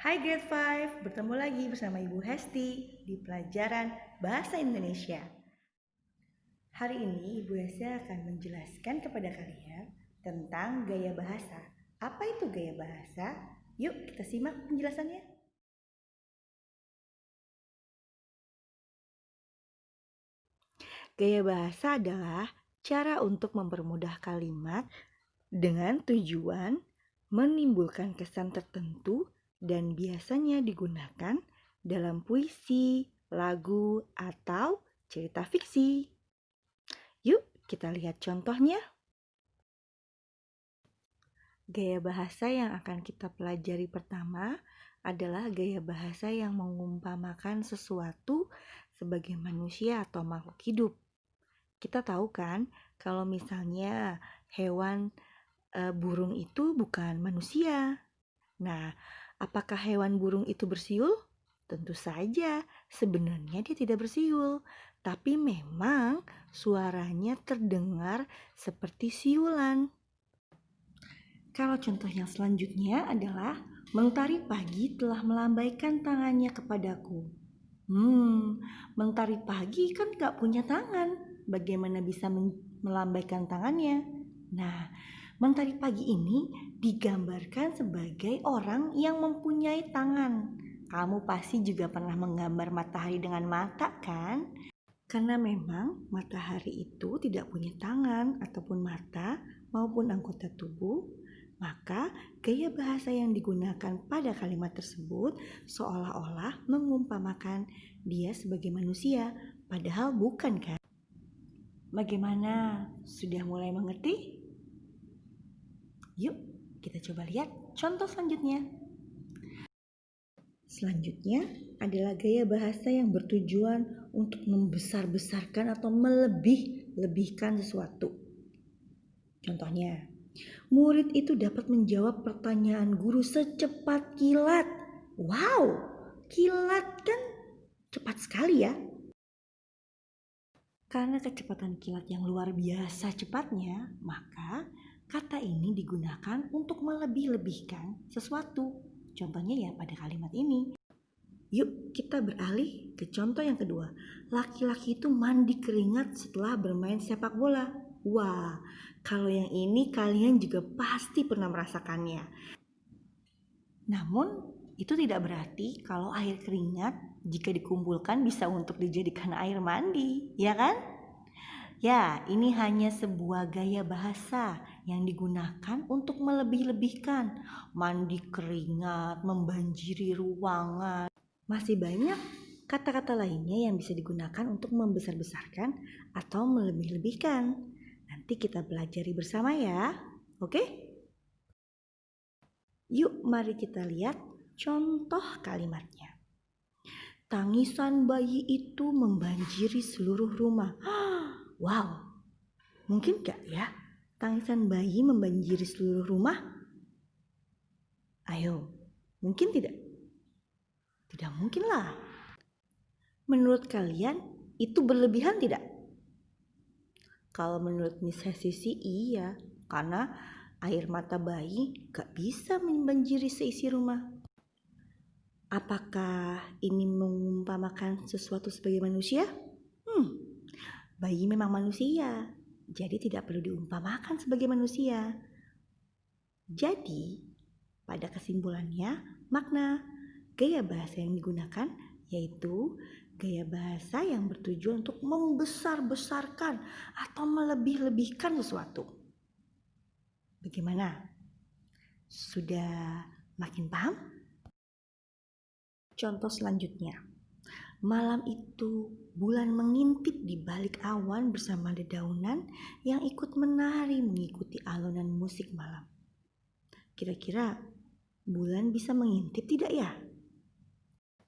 Hai Grade 5, bertemu lagi bersama Ibu Hesti di pelajaran Bahasa Indonesia. Hari ini Ibu Hesti akan menjelaskan kepada kalian tentang gaya bahasa. Apa itu gaya bahasa? Yuk kita simak penjelasannya. Gaya bahasa adalah cara untuk mempermudah kalimat dengan tujuan menimbulkan kesan tertentu dan biasanya digunakan dalam puisi, lagu, atau cerita fiksi. Yuk kita lihat contohnya. Gaya bahasa yang akan kita pelajari pertama adalah gaya bahasa yang mengumpamakan sesuatu sebagai manusia atau makhluk hidup. Kita tahu kan kalau misalnya hewan burung itu bukan manusia. Nah, apakah hewan burung itu bersiul? Tentu saja, sebenarnya dia tidak bersiul, tapi memang suaranya terdengar seperti siulan. Kalau contoh yang selanjutnya adalah Mentari pagi telah melambaikan tangannya kepadaku. Mentari pagi kan gak punya tangan. Bagaimana bisa melambaikan tangannya? Nah, Mentari pagi ini digambarkan sebagai orang yang mempunyai tangan. Kamu pasti juga pernah menggambar matahari dengan mata kan? Karena memang matahari itu tidak punya tangan ataupun mata maupun anggota tubuh, maka gaya bahasa yang digunakan pada kalimat tersebut seolah-olah mengumpamakan dia sebagai manusia, padahal bukan kan? Bagaimana? Sudah mulai mengerti? Yuk, kita coba lihat contoh selanjutnya. Selanjutnya adalah gaya bahasa yang bertujuan untuk membesar-besarkan atau melebih-lebihkan sesuatu. Contohnya, murid itu dapat menjawab pertanyaan guru secepat kilat. Wow, kilat kan cepat sekali ya. Karena kecepatan kilat yang luar biasa cepatnya, maka kata ini digunakan untuk melebih-lebihkan sesuatu. Contohnya ya pada kalimat ini. Yuk kita beralih ke contoh yang kedua. Laki-laki itu mandi keringat setelah bermain sepak bola. Wah, kalau yang ini kalian juga pasti pernah merasakannya. Namun itu tidak berarti kalau air keringat jika dikumpulkan bisa untuk dijadikan air mandi, ya kan? Ya, ini hanya sebuah gaya bahasa yang digunakan untuk melebih-lebihkan. Mandi keringat, membanjiri ruangan. Masih banyak kata-kata lainnya yang bisa digunakan untuk membesar-besarkan atau melebih-lebihkan. Nanti kita pelajari bersama ya, oke? Yuk mari kita lihat contoh kalimatnya. Tangisan bayi itu membanjiri seluruh rumah. Wow, mungkin gak ya tangisan bayi membanjiri seluruh rumah? Ayo, mungkin tidak? Tidak mungkin lah. Menurut kalian itu berlebihan tidak? Kalau menurut Miss Hesti sih iya, karena air mata bayi gak bisa membanjiri seisi rumah. Apakah ini mengumpamakan sesuatu sebagai manusia? Bayi memang manusia, jadi tidak perlu diumpamakan sebagai manusia. Jadi, pada kesimpulannya, makna gaya bahasa yang digunakan yaitu gaya bahasa yang bertujuan untuk membesar-besarkan atau melebih-lebihkan sesuatu. Bagaimana? Sudah makin paham? Contoh selanjutnya. Malam itu, bulan mengintip di balik awan bersama dedaunan yang ikut menari mengikuti alunan musik malam. Kira-kira bulan bisa mengintip tidak ya?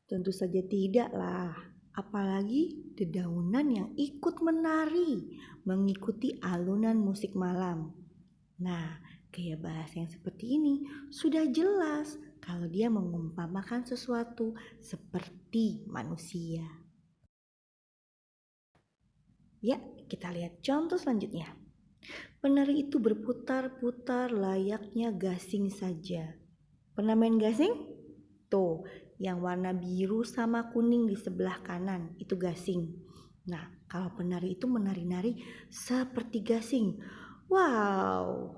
Tentu saja tidak lah. Apalagi dedaunan yang ikut menari mengikuti alunan musik malam. Nah, gaya bahasa yang seperti ini sudah jelas kalau dia mengumpamakan sesuatu seperti manusia. Ya, kita lihat contoh selanjutnya. Penari itu berputar-putar layaknya gasing saja. Pernah main gasing? Tuh, yang warna biru sama kuning di sebelah kanan itu gasing. Nah, kalau penari itu menari-nari seperti gasing. Wow,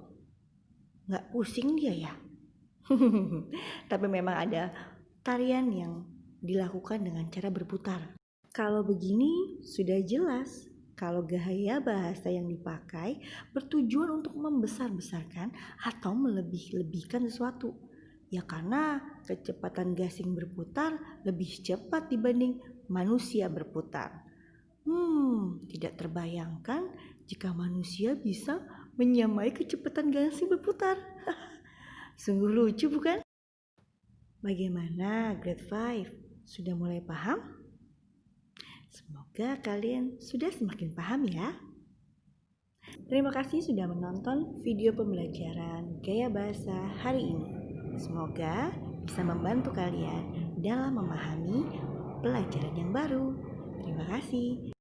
nggak pusing dia ya? Tapi memang ada tarian yang dilakukan dengan cara berputar. Kalau begini sudah jelas kalau gaya bahasa yang dipakai bertujuan untuk membesar-besarkan atau melebih-lebihkan sesuatu. Ya karena kecepatan gasing berputar lebih cepat dibanding manusia berputar. Tidak terbayangkan jika manusia bisa menyamai kecepatan gasing berputar. Sungguh lucu bukan? Bagaimana grade 5? Sudah mulai paham? Semoga kalian sudah semakin paham ya. Terima kasih sudah menonton video pembelajaran gaya bahasa hari ini. Semoga bisa membantu kalian dalam memahami pelajaran yang baru. Terima kasih.